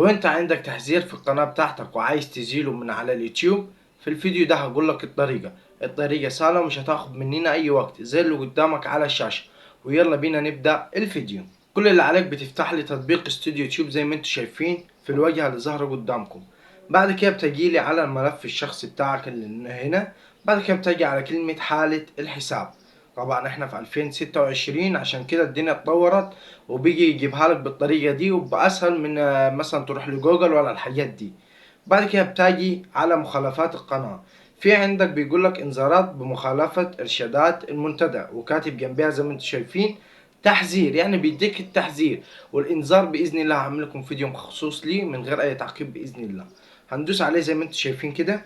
لو انت عندك تحذير في القناة بتاعتك وعايز تزيله من على اليوتيوب، في الفيديو ده هقولك الطريقة سهلة ومش هتاخد مننا اي وقت زي اللي قدامك على الشاشة. ويلا بينا نبدأ الفيديو. كل اللي عليك بتفتح لي تطبيق استوديو يوتيوب زي ما انتم شايفين في الواجهة اللي ظاهرة قدامكم. بعد كده بتجيلي على الملف الشخصي بتاعك اللي هنا. بعد كده بتجي على كلمة حالة الحساب. طبعا احنا في 2026 عشان كده الدنيا اتطورت، وبيجي يجيبها لك بالطريقة دي وبأسهل من مثلا تروح لجوجل ولا الحاجات دي. بعد كده بتاجي على مخالفات القناة. في عندك بيقول لك انذارات بمخالفة ارشادات المنتدى، وكاتب جنبها زي ما انتم شايفين تحذير، يعني بيديك التحذير والانذار. باذن الله هعمل لكم فيديو مخصوص ليه من غير اي تعقيب باذن الله. هندوس عليه زي ما انتم شايفين كده.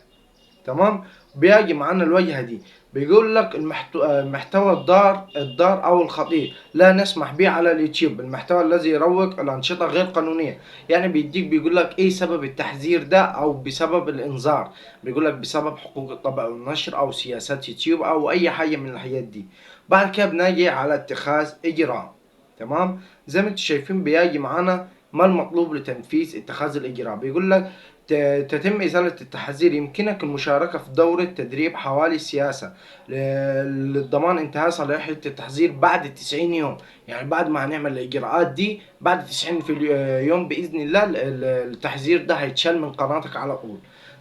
تمام. بيجي معانا الواجهة دي بيقول لك المحتوى الضار او الخطير لا نسمح به على اليوتيوب، المحتوى الذي يروج الانشطه غير قانونيه. يعني بيقول لك ايه سبب التحذير ده او بسبب الانذار. بيقول لك بسبب حقوق الطبع والنشر او سياسات يوتيوب او اي حاجه من الحاجات دي. بعد كده بنجي على اتخاذ اجراء. تمام. زي ما انتم شايفين بيجي معانا ما المطلوب لتنفيذ اتخاذ الاجراء. بيقول لك تتم إزالة التحذير. يمكنك المشاركة في دورة تدريب حوالي السياسة للضمان انتهاء صلاحية التحذير بعد 90 يوم. يعني بعد ما هنعمل الإجراءات دي بعد 90 يوم بإذن الله التحذير ده هيتشال من قناتك على طول.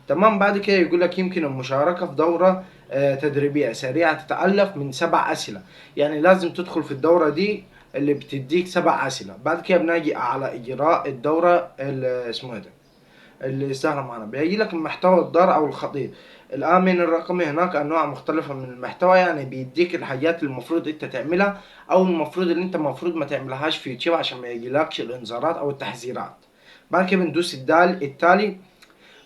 تمام. بعد كده يقول لك يمكن المشاركة في دورة تدريبية سريعة تتألف من 7 أسئلة. يعني لازم تدخل في الدورة دي اللي بتديك 7 أسئلة. بعد كده بنجي على إجراء الدورة اسمه ده اللي سهلة معنا. بيجي لك المحتوى الضار او الخطير. الآمن الرقمي هناك انواع مختلفة من المحتوى، يعني بيديك الحاجات اللي المفروض انت تعملها او المفروض اللي انت المفروض ما تعملهاش في يوتيوب عشان ما يجيلكش الانذارات او التحذيرات. بعد كده بندوس التالي.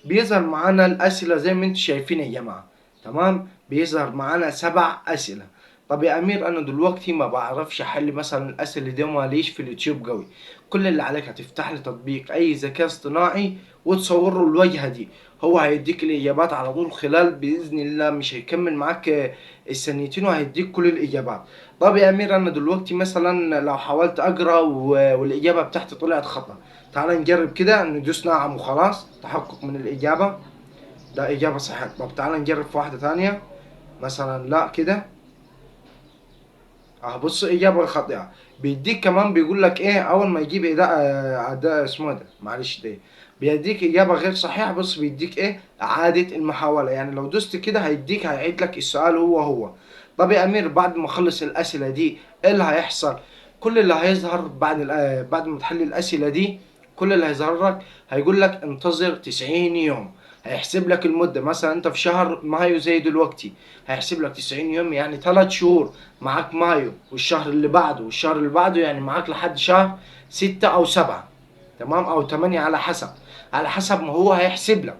بيظهر معانا الأسئلة زي ما انتم شايفين يا جماعة. تمام. بيظهر معانا 7 أسئلة. طب يا أمير أنا دلوقتي ما بعرفش أحل مثلا الأسئلة دي ماليش في اليوتيوب قوي. كل اللي عليك هتفتح لي تطبيق أي ذكاء اصطناعي وتصور له الواجهة دي. هو هيديك الإجابات على طول خلال بإذن الله مش هيكمل معاك الثانيتين وهيديك كل الإجابات. طب يا أمير أنا دلوقتي مثلا لو حاولت أقرأ والإجابة بتاعتي طلعت خطأ. تعال نجرب كده ندوس نعم وخلاص تحقق من الإجابة. ده إجابة صحيحة. طب تعال نجرب في واحدة تانية مثلا لا كده. بص إجابة خاطئة. بيديك كمان بيقول لك إيه أول ما يجيب أداء اسمه ده معلش ده بيديك إجابة غير صحيحة. بص بيديك إيه إعادة المحاولة، يعني لو دوست كده هيعيد لك السؤال هو. طب يا أمير بعد ما أخلص الأسئلة دي إيه اللي هيحصل؟ كل اللي هيظهر بعد ما تحل الأسئلة دي كل اللي هيظهر لك هيقول لك انتظر 90 يوم. هيحسب لك المدة مثلا انت في شهر مايو زي دلوقتي هيحسب لك 90 يوم يعني 3 شهور. معاك مايو والشهر اللي بعده والشهر اللي بعده يعني معاك لحد شهر 6 أو 7. تمام أو 8 على حسب ما هو هيحسب لك.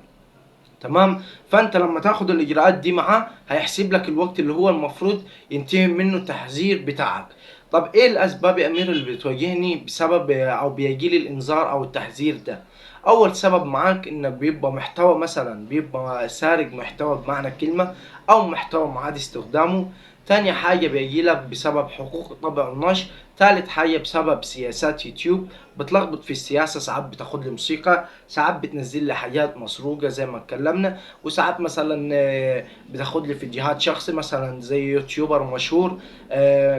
تمام. فانت لما تاخد الاجراءات دي معاه هيحسب لك الوقت اللي هو المفروض ينتهي منه التحذير بتاعك. طب ايه الاسباب يا امير اللي بتواجهني بسبب او بيجيلي الانذار او التحذير ده؟ اول سبب معاك انك بيبقى محتوى مثلا بيبقى سارق محتوى بمعنى الكلمة او محتوى معاد استخدامه. تاني حاجة بيجيلك بسبب حقوق الطبع والنشر. تالت حاجة بسبب سياسات يوتيوب بتلخبط في السياسة. ساعات بتاخد لي موسيقى، ساعات بتنزل لي حاجات مسروقة زي ما اتكلمنا، وساعات مثلا بتاخد لي فيديوهات شخصي مثلا زي يوتيوبر مشهور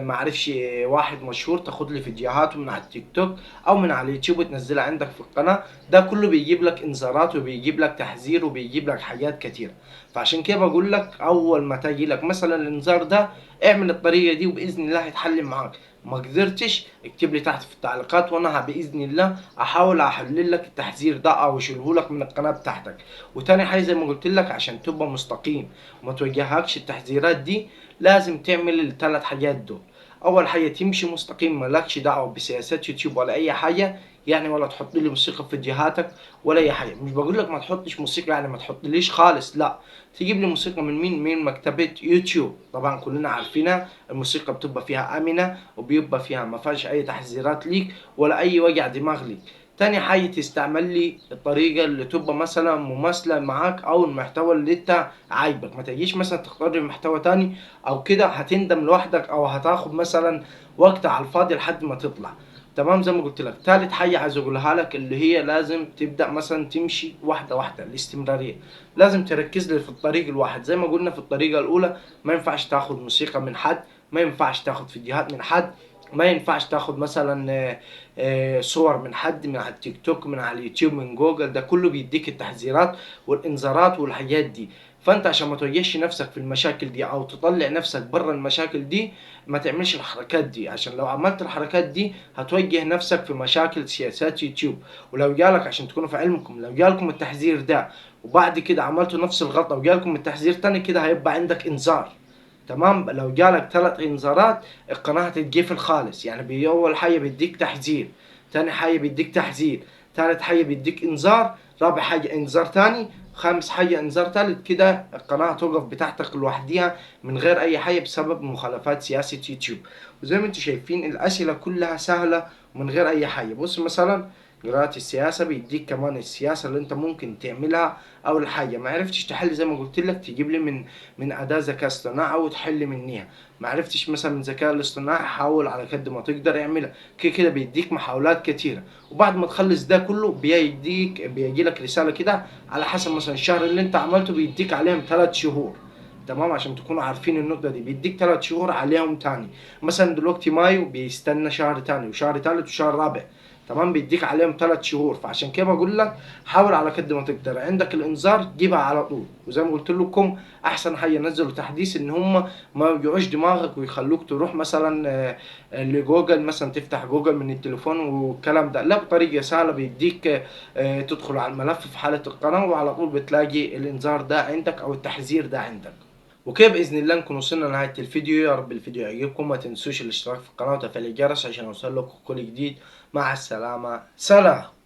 معرفش واحد مشهور تاخد لي فيديوهاته من على التيك توك او من على اليوتيوب وتنزلها عندك في القناة. ده كله بيجيب لك انذارات وبيجيب لك تحذير وبيجيب لك حاجات كتيرة. فعشان كده بقول لك اول ما تجي لك مثلا الانذار ده اعمل الطريقة دي وباذن الله هيتحل معاك. ما قدرتش اكتب لي تحت في التعليقات وانا باذن الله احاول احلل لك التحذير ده او اشيله لك من القناه بتاعتك. وتاني حاجه زي ما قلت لك عشان تبقى مستقيم وما توجهكش التحذيرات دي لازم تعمل ال3 حاجات دول. اول حاجه تمشي مستقيم مالكش دعوه بسياسات يوتيوب ولا اي حاجه، يعني ولا تحط لي موسيقى في فيديوهاتك ولا اي حاجه. مش بقول لك ما تحطش موسيقى يعني ما تحطليش خالص، لا. تجيب لي موسيقى من مين؟ من مكتبه يوتيوب. طبعا كلنا عارفينها الموسيقى بتبقى فيها امنه وبيبقى فيها ما فيهاش اي تحذيرات ليك ولا اي وجع دماغ ليك. تاني حاجة تستعمل لي الطريقة اللي تبقى مثلا مماثلة معاك او المحتوى اللي انت عاجبك. ما تجيش مثلا تختار محتوى تاني او كده هتندم لوحدك او هتاخد مثلا وقت على الفاضي لحد ما تطلع. تمام. زي ما قلت لك، ثالث حاجه عايز اقولها لك اللي هي لازم تبدا مثلا تمشي واحده واحده، الاستمراريه. لازم تركز لي في الطريق الواحد. زي ما قلنا في الطريقه الاولى، ما ينفعش تاخد موسيقى من حد، ما ينفعش تاخد فيديوهات من حد، ما ينفعش تاخد مثلا صور من حد من على التيك توك، من على اليوتيوب، من جوجل. ده كله بيديك التحذيرات والانذارات والحاجات دي. فانت عشان ما توجهش نفسك في المشاكل دي او تطلع نفسك بره المشاكل دي، ما تعملش الحركات دي. عشان لو عملت الحركات دي هتوجه نفسك في مشاكل سياسات يوتيوب. ولو جالك، عشان تكونوا في علمكم، لو جالكم التحذير ده وبعد كده عملتوا نفس الغلطة وجالكم التحذير تاني، كده هيبقى عندك انذار. تمام. لو جالك 3 انذارات القناة هتتقفل خالص. يعني بأول حاجة بيديك تحذير، تاني حاجة بيديك تحذير، تالت حاجة بيديك انذار، رابع حاجة انذار تاني، خامس حاجة انذار تالت. كده القناة هتوقف بتاعتك لوحديها من غير اي حاجة بسبب مخالفات سياسة يوتيوب. وزي ما انتم شايفين الاسئلة كلها سهلة ومن غير اي حاجة. بص مثلا، قراءة السياسة بيديك كمان السياسة اللي انت ممكن تعملها. اول حاجة ما عرفتش تحل، زي ما قلت لك، تجيب لي من اداة ذكاء اصطناعي او تحل منيها. ما عرفتش مثلا من الذكاء الاصطناعي، حاول على قد ما تقدر اعملها. كده كده بيديك محاولات كتيرة. وبعد ما تخلص ده كله بيجي لك رسالة كده على حسب مثلا الشهر اللي انت عملته، بيديك عليهم 3 شهور. تمام. عشان تكونوا عارفين النقطة دي، بيديك 3 شهور عليهم تاني. مثلا دلوقتي مايو، بيستنى شهر تاني وشهر تالت وشهر رابع. تمام. بيديك عليهم 3 شهور. فعشان كده بقول لك حاول على قد ما تقدر، عندك الانذار جيبها على طول. وزي ما قلت لكم، احسن حاجه نزلوا تحديث ان هم ما يوجعوش دماغك ويخلوك تروح مثلا لجوجل، مثلا تفتح جوجل من التليفون والكلام ده. لا، بطريقه سهله بيديك تدخل على الملف في حاله القناه، وعلى طول بتلاقي الانذار ده عندك او التحذير ده عندك. وكده باذن الله نكون وصلنا لنهايه الفيديو. يا رب الفيديو يعجبكم. ما تنسوش الاشتراك في القناه وتفعيل الجرس عشان يوصل لكم كل جديد. مع السلامه، سلام.